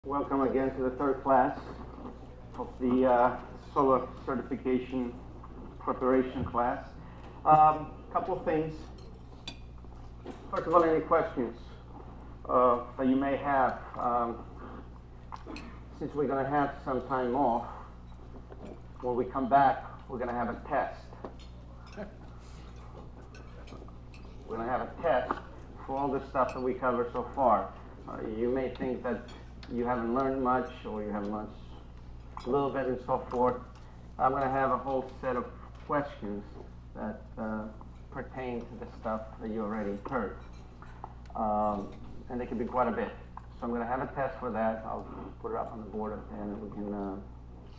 Welcome again to the third class of the solar certification preparation class. Couple of things. First of all, any questions that you may have? Since we're going to have some time off, when we come back, we're going to have a test. We're going to have a test for all the stuff that we covered so far. You may think that you haven't learned much, or you have learned a little bit and so forth. I'm going to have a whole set of questions that pertain to the stuff that you already heard. And they can be quite a bit. So I'm going to have a test for that. I'll put it up on the board and we can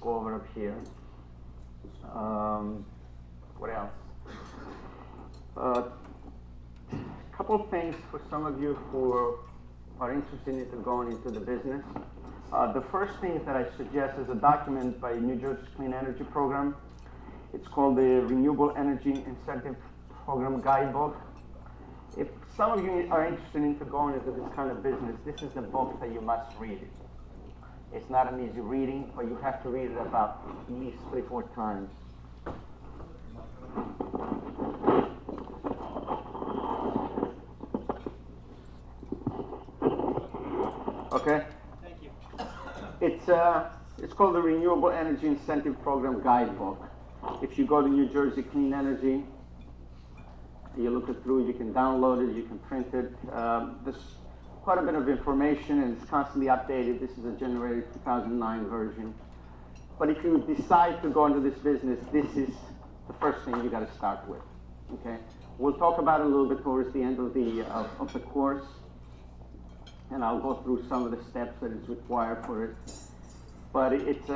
go over it up here. What else? A couple of things for some of you who are interested in going into the business. The first thing that I suggest is a document by New Jersey's Clean Energy Program. It's called the Renewable Energy Incentive Program Guidebook. If some of you are interested in going into this kind of business, this is the book that you must read. It's not an easy reading, but you have to read it about at least 3-4 times. Okay? Thank you. It's called the Renewable Energy Incentive Program Guidebook. If you go to New Jersey Clean Energy, you look it through, you can download it, you can print it. There's quite a bit of information and it's constantly updated. This is a January 2009 version. But if you decide to go into this business, this is the first thing you got to start with. Okay? We'll talk about it a little bit towards the end of the course. And I'll go through some of the steps that is required for it. But it's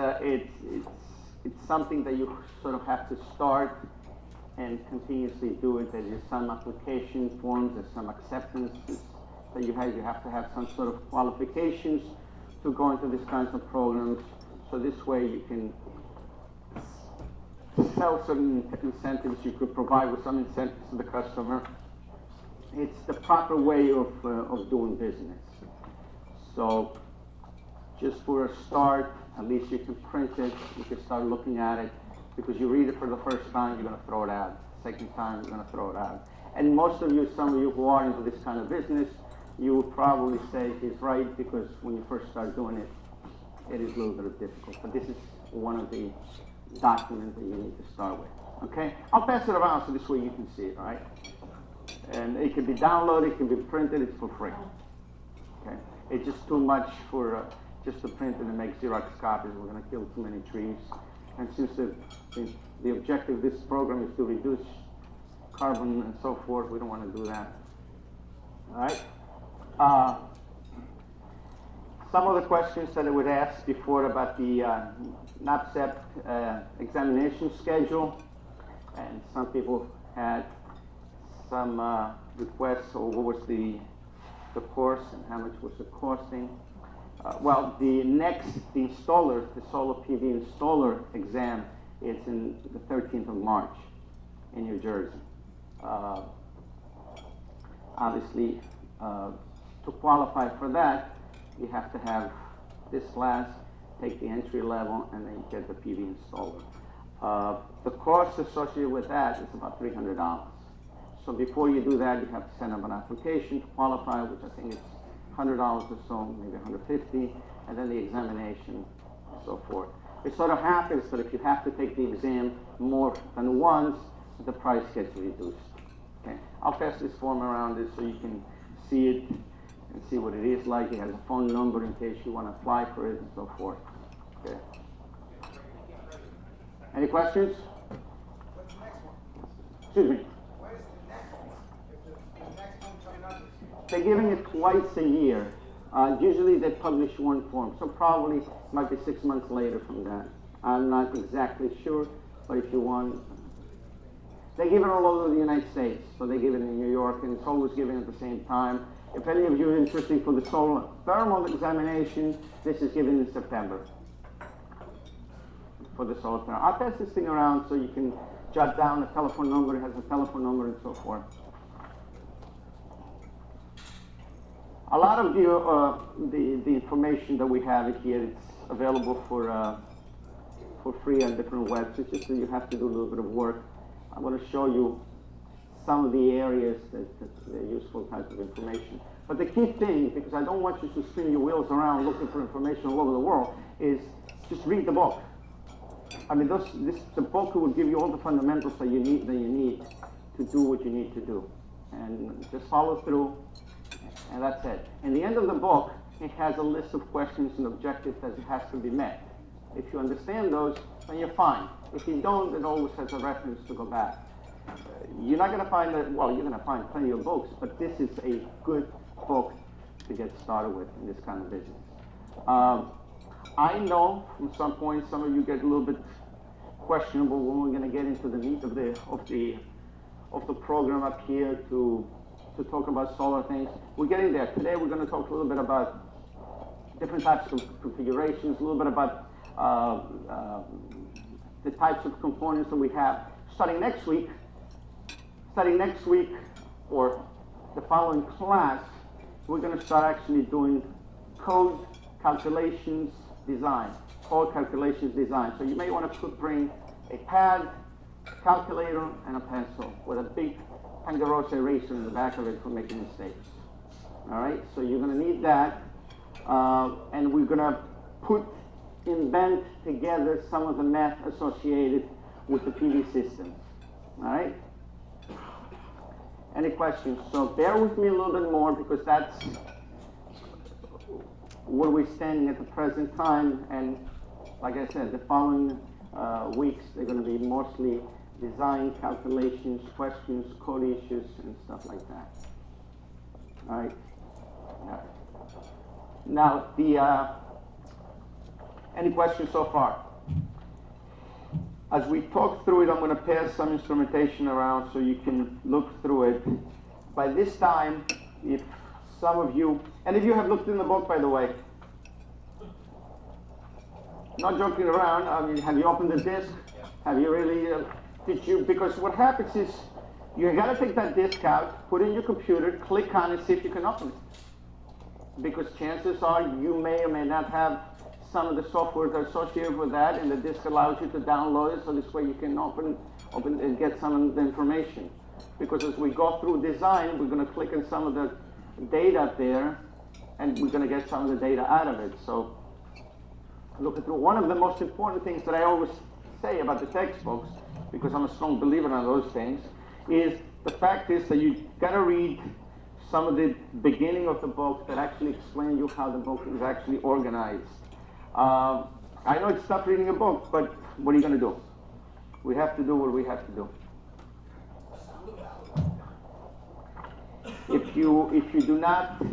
something that you sort of have to start and continuously do it. There's some application forms, there's some acceptances that you have. You have to have some sort of qualifications to go into these kinds of programs. So this way you can sell certain incentives. You could provide with some incentives to the customer. It's the proper way of doing business. So just for a start, at least you can print it, you can start looking at it, because you read it for the first time, you're going to throw it out. Second time, you're going to throw it out. And most of you, some of you who are into this kind of business, you will probably say he's right, because when you first start doing it, it is a little bit difficult. But this is one of the documents that you need to start with. Okay? I'll pass it around so this way you can see it, all right? And it can be downloaded, it can be printed, it's for free. Okay? It's just too much for just to print and make Xerox copies. We're going to kill too many trees. And since the objective of this program is to reduce carbon and so forth, we don't want to do that. All right? Some of the questions that I would ask before about the NAPCEP examination schedule, and some people had some requests, or what was the course and how much was it costing. Well, the installer, the solar PV installer exam is in the 13th of March in New Jersey. Obviously, to qualify for that, you have to have this class, take the entry level, and then get the PV installer. The cost associated with that is about $300. So before you do that, you have to send up an application to qualify, which I think is $100 or so, maybe $150, and then the examination and so forth. It sort of happens that if you have to take the exam more than once, the price gets reduced. Okay, I'll pass this form around it so you can see it and see what it is like. It has a phone number in case you want to apply for it and so forth. Okay. Any questions? What's the next one? Excuse me. What is the next one? If the next one coming up is... They're giving it twice a year. Usually they publish one form, so probably it might be 6 months later from that. I'm not exactly sure, but if you want, they give it all over the United States. So they give it in New York, and it's always given at the same time. If any of you are interested for the solar thermal examination, this is given in September for the solar thermal. I'll pass this thing around so you can jot down the telephone number. It has a telephone number and so forth. A lot of the information that we have here is available for free on different websites. It's just that you have to do a little bit of work. I'm going to show you some of the areas that are useful type of information. But the key thing, because I don't want you to spin your wheels around looking for information all over the world, is just read the book. I mean, the book will give you all the fundamentals that you need to do what you need to do, and just follow through, and that's it. In the end of the book, it has a list of questions and objectives that has to be met. If you understand those, then you're fine. If you don't, it always has a reference to go back. You're not going to find that, well, you're going to find plenty of books, but this is a good book to get started with in this kind of business. I know from some point some of you get a little bit questionable when we're going to get into the meat of the program up here to talk about solar things. We're getting there. Today we're going to talk a little bit about different types of configurations, a little bit about the types of components that we have. Starting next week, or the following class, we're going to start actually doing code calculations design. So you may want to bring a pad, calculator, and a pencil with a big Pangarosa eraser in the back of it for making mistakes. All right, so you're going to need that, and we're going to invent together some of the math associated with the PV systems. All right? Any questions? So bear with me a little bit more, because that's where we're standing at the present time, and like I said, the following weeks they're going to be mostly design, calculations, questions, code issues, and stuff like that. All right? Now, any questions so far? As we talk through it, I'm going to pass some instrumentation around so you can look through it. By this time, if some of you, and if you have looked in the book, by the way, not joking around, I mean, have you opened the disk? Have you really, because what happens is, you got to take that disk out, put it in your computer, click on it, see if you can open it. Because chances are you may or may not have some of the software that are associated with that, and the disk allows you to download it, so this way you can open and get some of the information. Because as we go through design, we're going to click on some of the data up there, and we're going to get some of the data out of it. So look through. One of the most important things that I always say about the textbooks, because I'm a strong believer in those things, is the fact is that you got to read some of the beginning of the book that actually explain you how the book is actually organized. I know it's tough reading a book, but what are you going to do? We have to do what we have to do. If you do not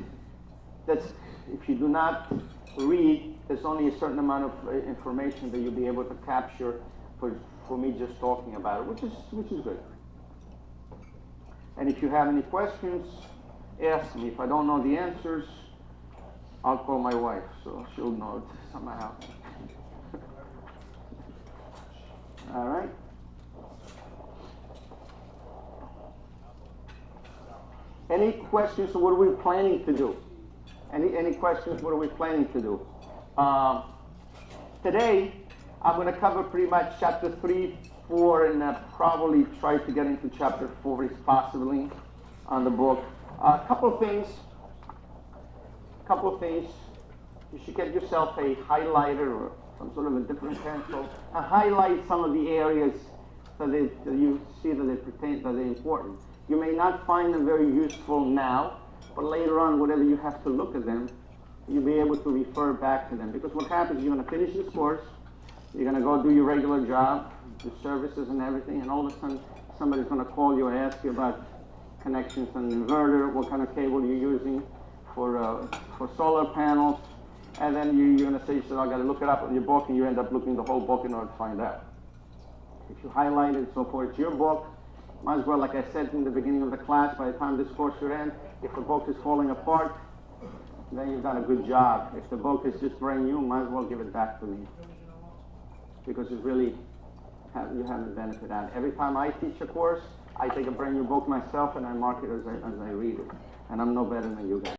read, there's only a certain amount of information that you'll be able to capture for me just talking about it, which is good. And if you have any questions, ask me. If I don't know the answers, I'll call my wife, so she'll know it somehow. All right. Any questions? What are we planning to do? Any questions? What are we planning to do? Today, I'm going to cover pretty much chapter 3, 4, and probably try to get into chapter 4 if possibly on the book. A couple of things. You should get yourself a highlighter or some sort of a different pencil and highlight some of the areas that you see that they're important. You may not find them very useful now, but later on, whatever you have to look at them, you'll be able to refer back to them. Because what happens, you're going to finish this course, you're going to go do your regular job, your services and everything, and all of a sudden, somebody's going to call you and ask you about connections on an inverter, what kind of cable you're using for solar panels, and then you're going to say, I got to look it up in your book, and you end up looking the whole book in order to find out. If you highlight it and so forth, it's your book. Might as well, like I said in the beginning of the class, by the time this course should end, if the book is falling apart, then you've done a good job. If the book is just brand new, might as well give it back to me. Because it's really, you haven't benefited out. Every time I teach a course, I take a brand new book myself and I mark it as I read it. And I'm no better than you guys.